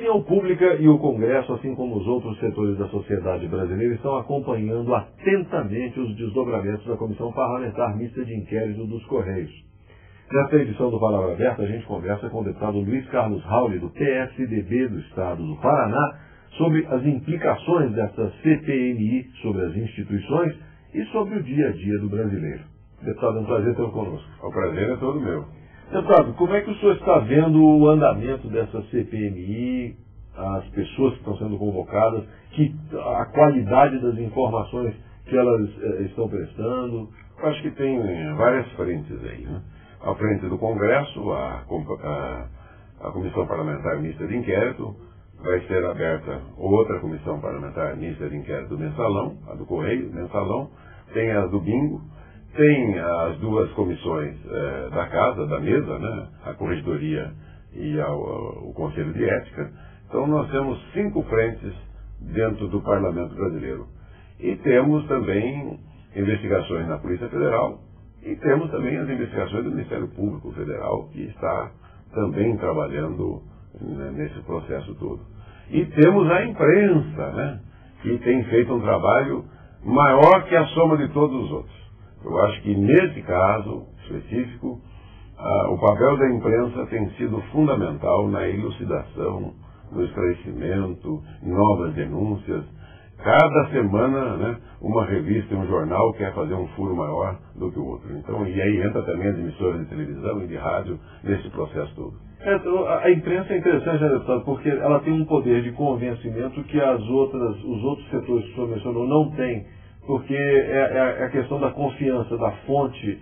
opinião pública e o Congresso, assim como os outros setores da sociedade brasileira, estão acompanhando atentamente os desdobramentos da Comissão Parlamentar Mista de Inquérito dos Correios. Nesta edição do Palavra Aberta, a gente conversa com o deputado Luiz Carlos Rauli, do PSDB do Estado do Paraná, sobre as implicações dessa CPMI sobre as instituições e sobre o dia a dia do brasileiro. Deputado, é um prazer tê-lo conosco. O prazer é todo meu. Deputado, como é que o senhor está vendo o andamento dessa CPMI, as pessoas que estão sendo convocadas, a qualidade das informações que elas estão prestando? Eu acho que tem várias frentes aí, né? A frente do Congresso, a Comissão Parlamentar Mista de Inquérito, vai ser aberta outra Comissão Parlamentar Mista de Inquérito do Mensalão, a do Correio, Mensalão, tem a do Bingo, tem as duas comissões da Casa, da Mesa, né? A Corregedoria e o Conselho de Ética. Então nós temos 5 frentes dentro do Parlamento brasileiro. E temos também investigações na Polícia Federal e temos também as investigações do Ministério Público Federal, que está também trabalhando nesse processo todo. E temos a imprensa, né? Que tem feito um trabalho maior que a soma de todos os outros. Eu acho que nesse caso específico, o papel da imprensa tem sido fundamental na elucidação, no esclarecimento, novas denúncias. Cada semana, né, uma revista e um jornal quer fazer um furo maior do que o outro. Então, e aí entra também as emissoras de televisão e de rádio nesse processo todo. A imprensa é interessante, né, deputado, porque ela tem um poder de convencimento que os outros setores que o senhor mencionou não têm. Porque é a questão da confiança, da fonte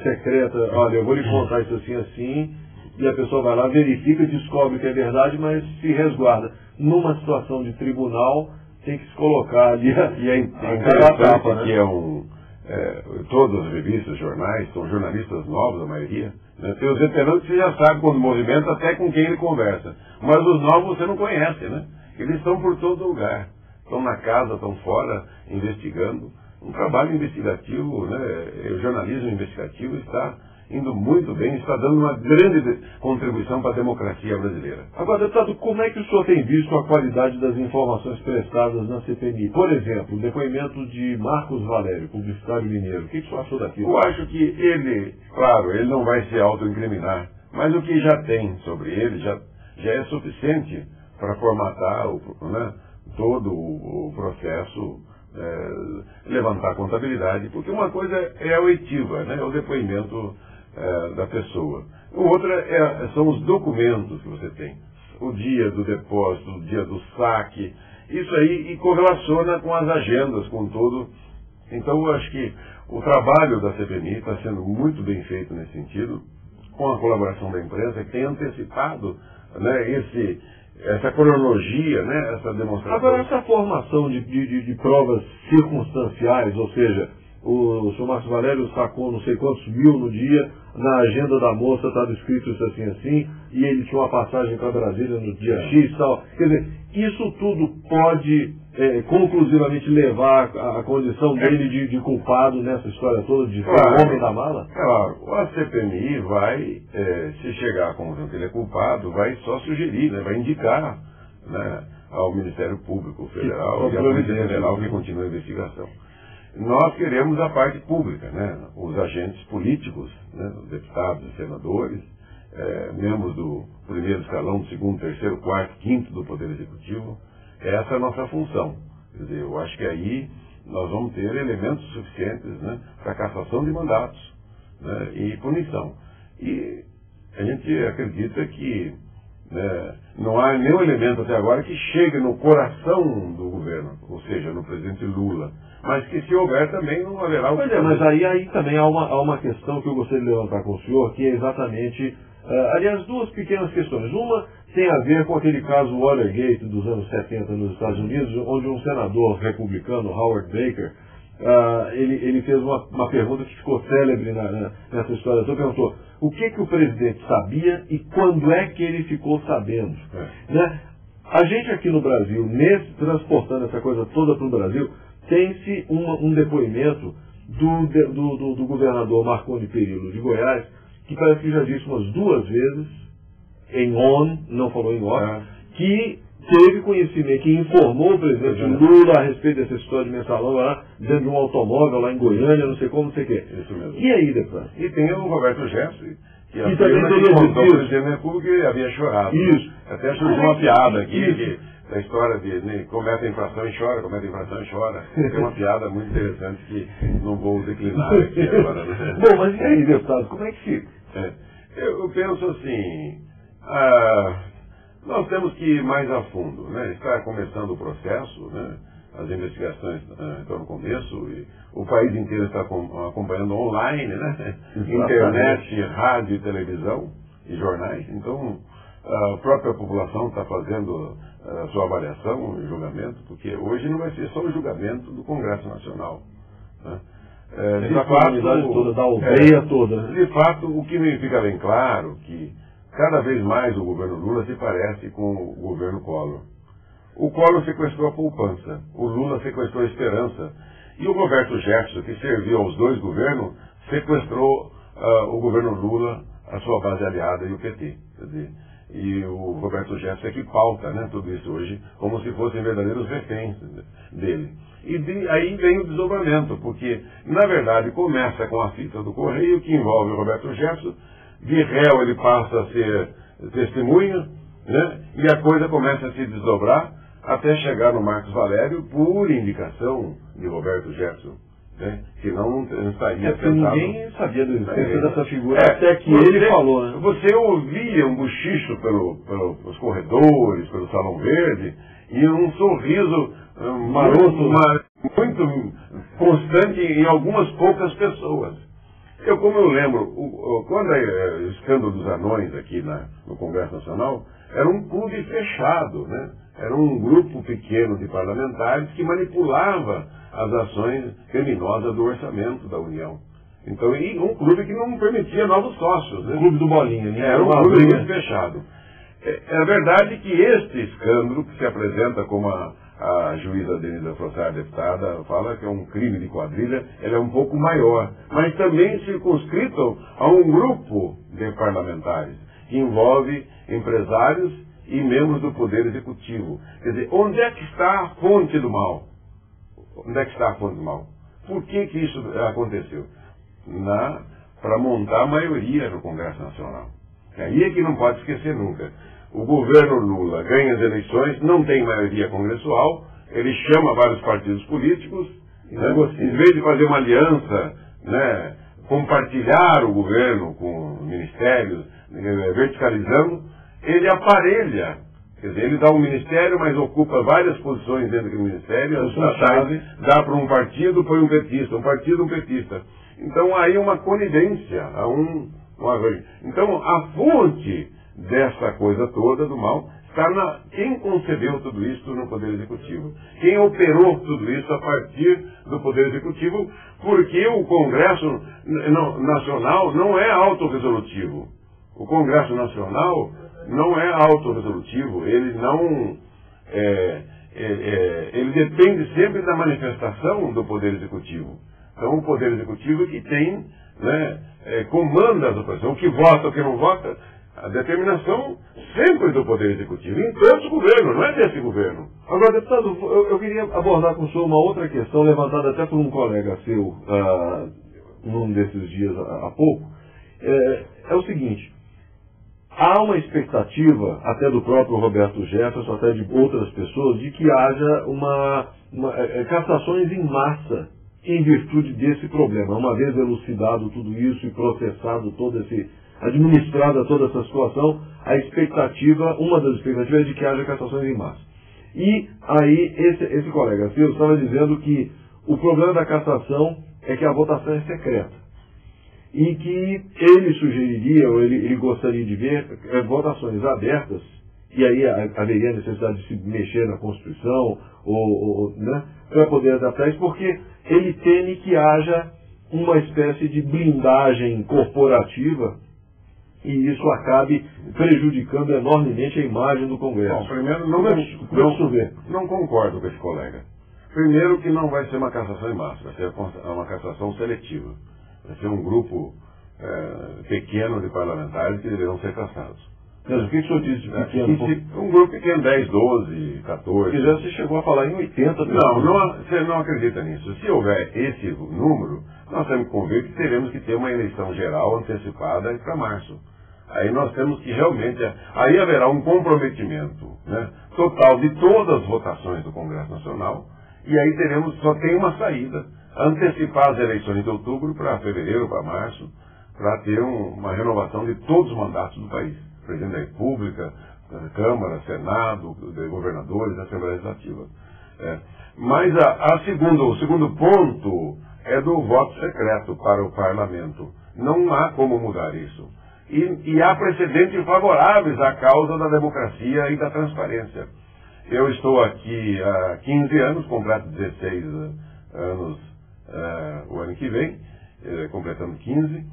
secreta. Olha, eu vou lhe contar isso assim, assim, e a pessoa vai lá, verifica, descobre que é verdade, mas se resguarda. Numa situação de tribunal, tem que se colocar ali e é interessante, né? Que todas as revistas, jornais, são jornalistas novos, a maioria. Né? Tem os veteranos que você já sabe quando movimenta, até com quem ele conversa. Mas os novos você não conhece, né? Eles estão por todo lugar. Estão na casa, estão fora, investigando. Um trabalho investigativo, né? O jornalismo investigativo está indo muito bem, está dando uma grande contribuição para a democracia brasileira. Agora, deputado, como é que o senhor tem visto a qualidade das informações prestadas na CPMI? Por exemplo, o depoimento de Marcos Valério, publicitário mineiro. O que o senhor achou daquilo? Eu acho que ele, claro, ele não vai se autoincriminar, mas o que já tem sobre ele já é suficiente para formatar todo o processo, levantar a contabilidade, porque uma coisa é a oitiva, né? É o depoimento da pessoa. Outra são os documentos que você tem. O dia do depósito, o dia do saque, isso aí, e correlaciona com as agendas, com tudo. Então eu acho que o trabalho da CPMI está sendo muito bem feito nesse sentido, com a colaboração da imprensa, que tem antecipado, né, essa cronologia, né, essa demonstração. Agora, essa formação de provas circunstanciais, ou seja, o senhor Marcos Valério sacou não sei quantos mil no dia, na agenda da moça estava escrito isso assim, assim, e ele tinha uma passagem para Brasília no dia X e tal. Quer dizer, isso tudo pode conclusivamente levar a condição dele de culpado nessa história toda, de ser o homem da mala? Claro, a CPMI vai, se chegar à conclusão que ele é culpado, vai só sugerir, né, vai indicar, né, ao Ministério Público Federal e à Polícia Federal que continue a investigação. Nós queremos a parte pública, né, os agentes políticos, né, os deputados e senadores, membros do primeiro escalão, do segundo, terceiro, quarto, quinto do Poder Executivo. Essa é a nossa função. Quer dizer, eu acho que aí nós vamos ter elementos suficientes, né, para cassação de mandatos, né, e punição. E a gente acredita que, né, não há nenhum elemento até agora que chegue no coração do governo, ou seja, no presidente Lula. Mas que se houver também não haverá o que fazer. Mas aí também há uma questão que eu gostaria de levantar com o senhor, que é exatamente, aliás, duas pequenas questões. Uma tem a ver com aquele caso Watergate dos anos 70 nos Estados Unidos, onde um senador republicano, Howard Baker, ele fez uma pergunta que ficou célebre nessa história. Ele perguntou o que o presidente sabia e quando é que ele ficou sabendo. Né? A gente aqui no Brasil, transportando essa coisa toda para o Brasil, tem-se um depoimento do governador Marconi Perillo de Goiás, que parece que já disse umas 2 vezes, em on, não falou em off, que teve conhecimento, que informou o presidente Lula a respeito dessa história de mensalão lá, dentro de um automóvel lá em Goiânia, não sei como, não sei o quê. Isso mesmo. E aí, deputado? E tem o Roberto Jefferson, que também teria contou dito ao presidente da República que havia chorado. Isso. Até surgiu uma piada aqui, da história de comete a infração e chora, comete a infração e chora. Tem uma piada muito interessante que não vou declinar aqui agora. Né? Bom, mas e aí, deputado, como é que fica? Eu penso assim, nós temos que ir mais a fundo, né? Está começando o processo, né? As investigações estão no começo e o país inteiro está acompanhando online, né? Internet, rádio, televisão e jornais. Então, a própria população está fazendo a sua avaliação e julgamento, porque hoje não vai ser só o julgamento do Congresso Nacional. Né? Da comunidade toda, da aldeia toda. De fato, o que me fica bem claro que cada vez mais o governo Lula se parece com o governo Collor. O Collor sequestrou a poupança, o Lula sequestrou a esperança. E o Roberto Jefferson, que serviu aos dois governos, sequestrou o governo Lula, a sua base aliada e o PT. Quer dizer, e o Roberto Jefferson é que pauta, né, tudo isso hoje, como se fossem verdadeiros reféns dele. E aí vem o desdobramento, porque, na verdade, começa com a fita do Correio, que envolve o Roberto Jefferson, de réu ele passa a ser testemunha, né, e a coisa começa a se desdobrar até chegar no Marcos Valério por indicação de Roberto Jefferson, né, que não estaria sentado. Ninguém sabia da existência dessa figura até que ele falou. Né? Você ouvia um buchicho pelos corredores, pelo Salão Verde, e um sorriso maroto, muito constante em algumas poucas pessoas. Como eu lembro, quando o escândalo dos anões aqui no Congresso Nacional, era um clube fechado, né? Era um grupo pequeno de parlamentares que manipulava as ações criminosas do orçamento da União. Então, e um clube que não permitia novos sócios. Né? O clube do Bolinha, né? Era um clube muito fechado. É verdade que este escândalo, que se apresenta como a juíza Denise Frossard, deputada, fala que é um crime de quadrilha, ele é um pouco maior, mas também circunscrito a um grupo de parlamentares, que envolve empresários e membros do Poder Executivo. Quer dizer, onde é que está a fonte do mal? Onde é que está a fonte do mal? Por que isso aconteceu? Para montar a maioria no Congresso Nacional. Aí é que não pode esquecer nunca. O governo Lula ganha as eleições, não tem maioria congressual, ele chama vários partidos políticos, né, em vez de fazer uma aliança, né, compartilhar o governo com ministérios, verticalizando, ele aparelha. Quer dizer, ele dá um ministério, mas ocupa várias posições dentro do ministério, dá para um partido, põe um petista, um partido, um petista. Então, aí uma conivência, Então, a fonte dessa coisa toda do mal está quem concebeu tudo isso no Poder Executivo. Quem operou tudo isso a partir do Poder Executivo, porque o Congresso Nacional não é autorresolutivo. O Congresso Nacional não é autorresolutivo, ele não... ele depende sempre da manifestação do Poder Executivo. Então, o Poder Executivo que tem, né, comanda as operações. O que vota, o que não vota, a determinação sempre do Poder Executivo, em todos os governos, não é desse governo. Agora, deputado, eu queria abordar com o senhor uma outra questão, levantada até por um colega seu, num desses dias há pouco. É o seguinte, há uma expectativa, até do próprio Roberto Jefferson, até de outras pessoas, de que haja cassações em massa em virtude desse problema. Uma vez elucidado tudo isso e processado administrada toda essa situação, uma das expectativas é de que haja cassações em massa. E aí, esse colega seu estava dizendo que o problema da cassação é que a votação é secreta. E que ele sugeriria, ou ele gostaria de ver, votações abertas, e aí haveria necessidade de se mexer na Constituição, né, para poder adaptar isso, porque ele teme que haja uma espécie de blindagem corporativa e isso acabe prejudicando enormemente a imagem do Congresso. Bom, primeiro, não concordo com esse colega. Primeiro que não vai ser uma cassação em massa, vai ser uma cassação seletiva. Vai ser um grupo pequeno de parlamentares que deverão ser cassados. Mas o que o senhor disse de pequeno? Um grupo pequeno, 10, 12, 14. Quer dizer, você chegou a falar em 80 pessoas. Você não acredita nisso. Se houver esse número, nós temos que convir que teremos que ter uma eleição geral antecipada para março. Aí nós temos que realmente... Aí haverá um comprometimento, né, total de todas as votações do Congresso Nacional, e aí só tem uma saída: antecipar as eleições de outubro para fevereiro, para março, para ter uma renovação de todos os mandatos do país. Presidente da República, Câmara, Senado, governadores, Assembleia Legislativa. Mas o segundo ponto é do voto secreto para o parlamento. Não há como mudar isso. E há precedentes favoráveis à causa da democracia e da transparência. Eu estou aqui há 15 anos, completo 16 anos o ano que vem, completando 15,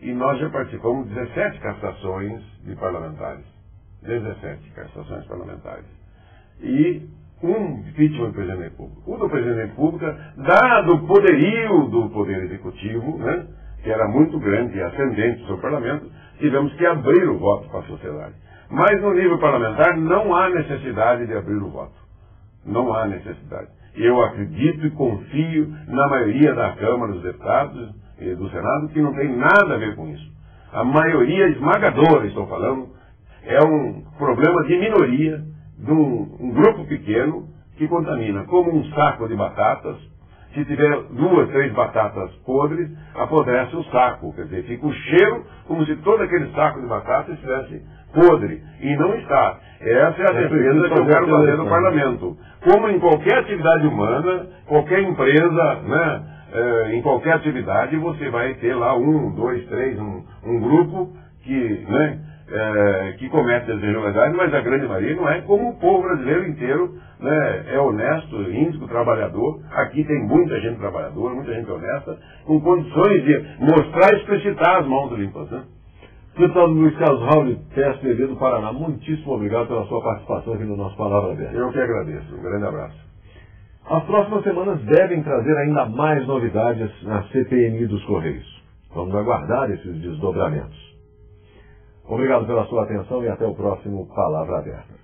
e nós já participamos de 17 cassações de parlamentares. 17 cassações parlamentares. E um impeachment do Presidente da República. O do Presidente da República, dado o poderio do Poder Executivo, né, que era muito grande e ascendente sobre o Parlamento, tivemos que abrir o voto para a sociedade. Mas no nível parlamentar não há necessidade de abrir o voto. Não há necessidade. Eu acredito e confio na maioria da Câmara dos Deputados e do Senado, que não tem nada a ver com isso. A maioria esmagadora, estou falando, é um problema de minoria, de um grupo pequeno que contamina, como um saco de batatas. Se tiver 2, 3 batatas podres, apodrece o saco. Quer dizer, fica o cheiro como se todo aquele saco de batata estivesse podre. E não está. Essa é a defesa que eu quero fazer no parlamento. Como em qualquer atividade humana, qualquer empresa, né, em qualquer atividade, você vai ter lá 1, 2, 3, um grupo que, né, que comete as irregularidades, mas a grande maioria não é, como o povo brasileiro inteiro, né, é honesto, íntegro, trabalhador. Aqui tem muita gente trabalhadora, muita gente honesta, com condições de mostrar e explicitar as mãos limpas, né? Deputado Luiz Carlos Raul, PSDB do Paraná, muitíssimo obrigado pela sua participação aqui no nosso Palavra Aberta. Eu que agradeço. Um grande abraço. As próximas semanas devem trazer ainda mais novidades na CPMI dos Correios. Vamos aguardar esses desdobramentos. Obrigado pela sua atenção e até o próximo Palavra Aberta.